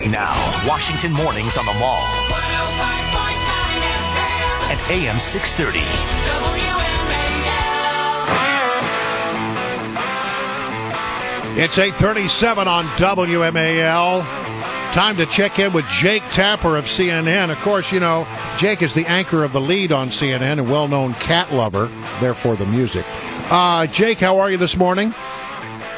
Now, Washington mornings on the Mall. At AM 630. It's 8:37 on WMAL. Time to check in with Jake Tapper of CNN. Of course, you know, Jake is the anchor of the lead on CNN, a well-known cat lover, therefore the music. Jake, how are you this morning?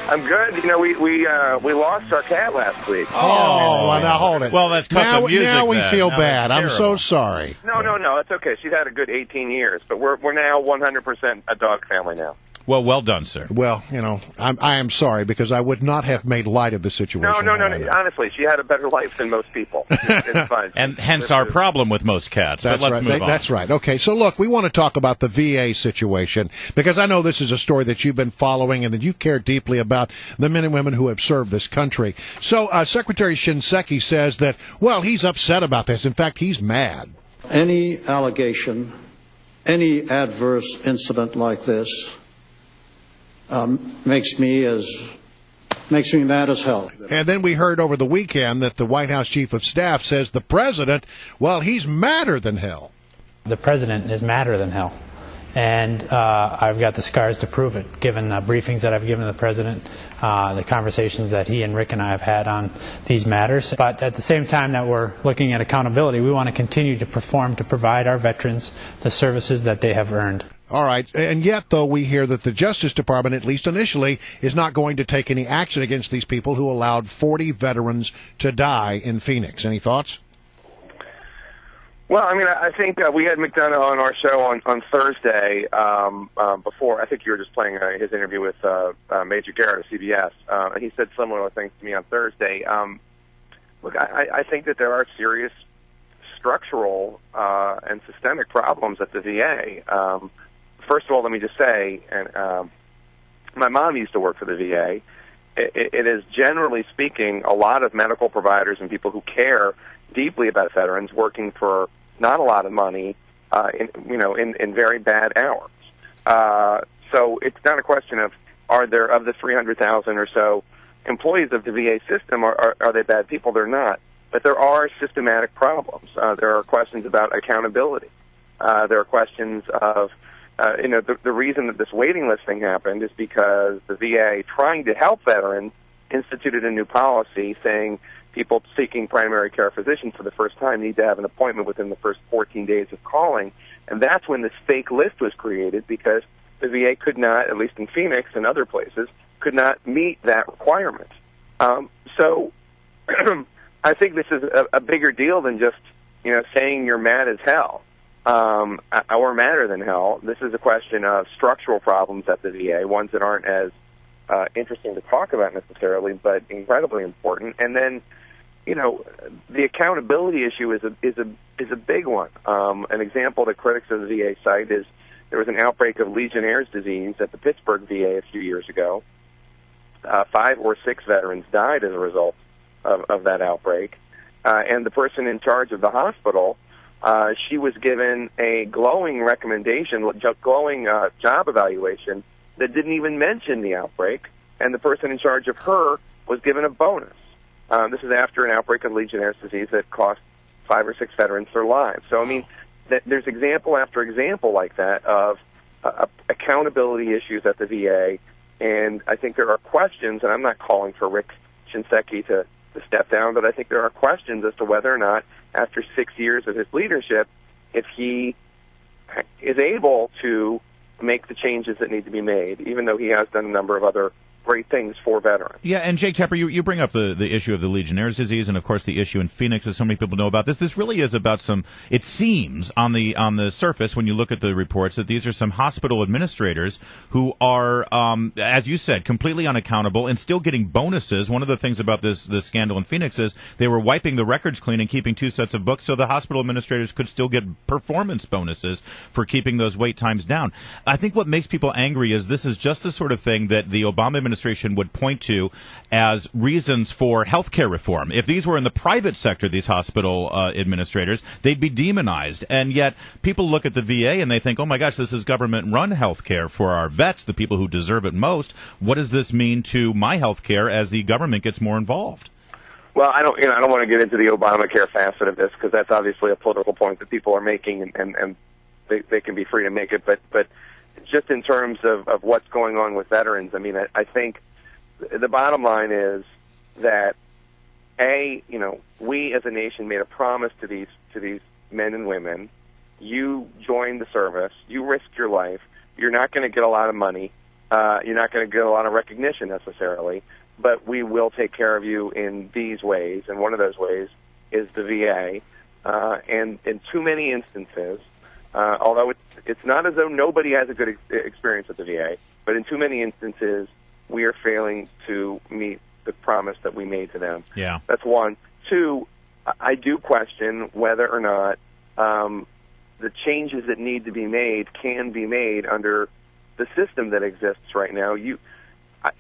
I'm good. You know, we lost our cat last week. Oh, well, now hold it. Well, let's cut the music. Now we then. feel Now bad. I'm so sorry. No, it's okay. She's had a good 18 years, but we're now 100% a dog family now. Well done, sir. Well, you know, I am sorry because I would not have made light of the situation. No. Honestly, she had a better life than most people. It's fine. And hence our problem with most cats. That's but let's right. move on. That's right. Okay, so look, we want to talk about the VA situation because I know this is a story that you've been following and that you care deeply about the men and women who have served this country. So Secretary Shinseki says that, well, he's upset about this. In fact, he's mad. Any allegation, any adverse incident like this makes me mad as hell. And then we heard over the weekend that the White House Chief of Staff says the president, well, he's madder than hell. The president is madder than hell. And I've got the scars to prove it, given the briefings that I've given the president, the conversations that he and Rick and I have had on these matters. But at the same time that we're looking at accountability, we want to continue to perform to provide our veterans the services that they have earned. All right. And yet, though, we hear that the Justice Department, at least initially, is not going to take any action against these people who allowed 40 veterans to die in Phoenix. Any thoughts? Well, I mean, I think we had McDonough on our show on Thursday before. I think you were just playing his interview with Major Garrett of CBS. And he said similar things to me on Thursday. Look, I think that there are serious structural and systemic problems at the VA. First of all, let me just say, and my mom used to work for the VA. It is, generally speaking, a lot of medical providers and people who care deeply about veterans working for not a lot of money, in very bad hours. So it's not a question of of the 300,000 or so employees of the VA system, are they bad people? They're not. But there are systematic problems. There are questions about accountability. There are questions of, the reason that this waiting list thing happened is because the VA, trying to help veterans, instituted a new policy saying people seeking primary care physicians for the first time need to have an appointment within the first 14 days of calling. And that's when this fake list was created because the VA could not, at least in Phoenix and other places, could not meet that requirement. So I think this is a bigger deal than just, saying you're mad as hell or madder than hell. This is a question of structural problems at the VA, ones that aren't as interesting to talk about necessarily, but incredibly important. And then, the accountability issue is a big one. An example that critics of the VA cite is there was an outbreak of Legionnaire's disease at the Pittsburgh VA a few years ago. 5 or 6 veterans died as a result of that outbreak. And the person in charge of the hospital, she was given a glowing recommendation, glowing job evaluation that didn't even mention the outbreak, and the person in charge of her was given a bonus. This is after an outbreak of Legionnaire's disease that cost 5 or 6 veterans their lives. So, I mean, there's example after example like that of accountability issues at the VA, and I think there are questions, and I'm not calling for Rick Shinseki to step down, but I think there are questions as to whether or not, after 6 years of his leadership, if he is able to make the changes that need to be made, even though he has done a number of other great things for veterans. Yeah, and Jake Tapper, you bring up the issue of the Legionnaire's disease, and of course the issue in Phoenix, as so many people know about this. This really is about it seems on the surface when you look at the reports that these are some hospital administrators who are, as you said, completely unaccountable and still getting bonuses. One of the things about this scandal in Phoenix is they were wiping the records clean and keeping 2 sets of books so the hospital administrators could still get performance bonuses for keeping those wait times down. I think what makes people angry is this is just the sort of thing that the Obama administration would point to as reasons for health care reform. If these were in the private sector, these hospital administrators, they'd be demonized. And yet people look at the VA and they think, oh my gosh, this is government-run health care for our vets, the people who deserve it most. What does this mean to my health care as the government gets more involved? Well, I don't want to get into the Obamacare facet of this because that's obviously a political point that people are making, and they can be free to make it. But just in terms of what's going on with veterans, I mean, I think the bottom line is that we as a nation made a promise to these men and women. You join the service, you risk your life. You're not going to get a lot of money. You're not going to get a lot of recognition necessarily, but we will take care of you in these ways, and one of those ways is the VA. And in too many instances, although it's not as though nobody has a good experience at the VA, but in too many instances, we are failing to meet the promise that we made to them. Yeah. That's one. Two, I do question whether or not the changes that need to be made can be made under the system that exists right now.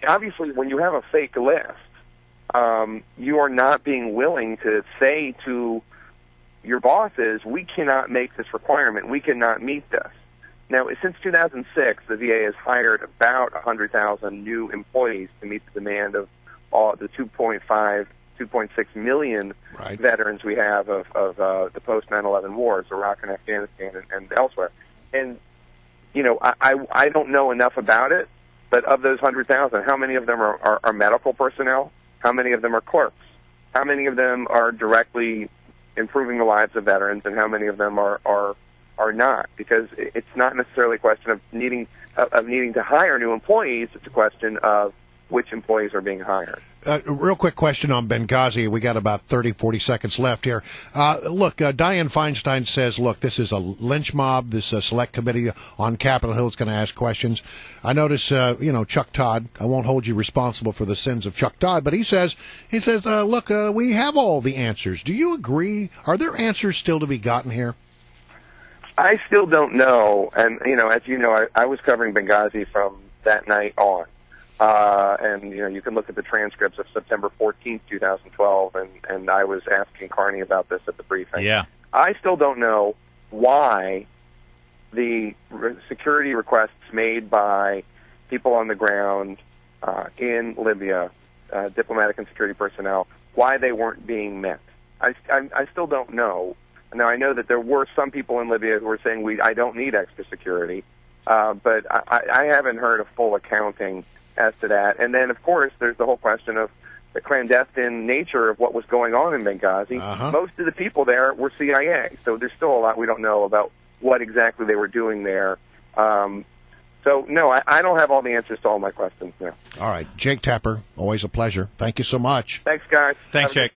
Obviously, when you have a fake list, you are not being willing to say to your bosses, we cannot make this requirement. We cannot meet this. Now, since 2006, the VA has hired about 100,000 new employees to meet the demand of all the 2.6 million veterans we have of the post 9/11 wars, Iraq and Afghanistan and elsewhere. And I don't know enough about it, but of those 100,000, how many of them are medical personnel? How many of them are clerks? How many of them are directly improving the lives of veterans, and how many of them are not? Because it's not necessarily a question of needing to hire new employees. It's a question of which employees are being hired. Real quick question on Benghazi. We got about 30, 40 seconds left here. Look, Dianne Feinstein says, look, this is a lynch mob. This select committee on Capitol Hill is going to ask questions. I notice, Chuck Todd, I won't hold you responsible for the sins of Chuck Todd, but he says, look, we have all the answers. Do you agree? Are there answers still to be gotten here? I still don't know. And, as you know, I was covering Benghazi from that night on. And you can look at the transcripts of September 14th, 2012, and I was asking Carney about this at the briefing. Yeah. I still don't know why the security requests made by people on the ground in Libya, diplomatic and security personnel, why they weren't being met. I still don't know. Now, I know that there were some people in Libya who were saying, I don't need extra security, but I haven't heard a full accounting as to that. And then, of course, there's the whole question of the clandestine nature of what was going on in Benghazi. Most of the people there were CIA, so there's still a lot we don't know about what exactly they were doing there. So, no, I don't have all the answers to all my questions now. All right. Jake Tapper, always a pleasure. Thank you so much. Thanks, guys. Thanks, Jake.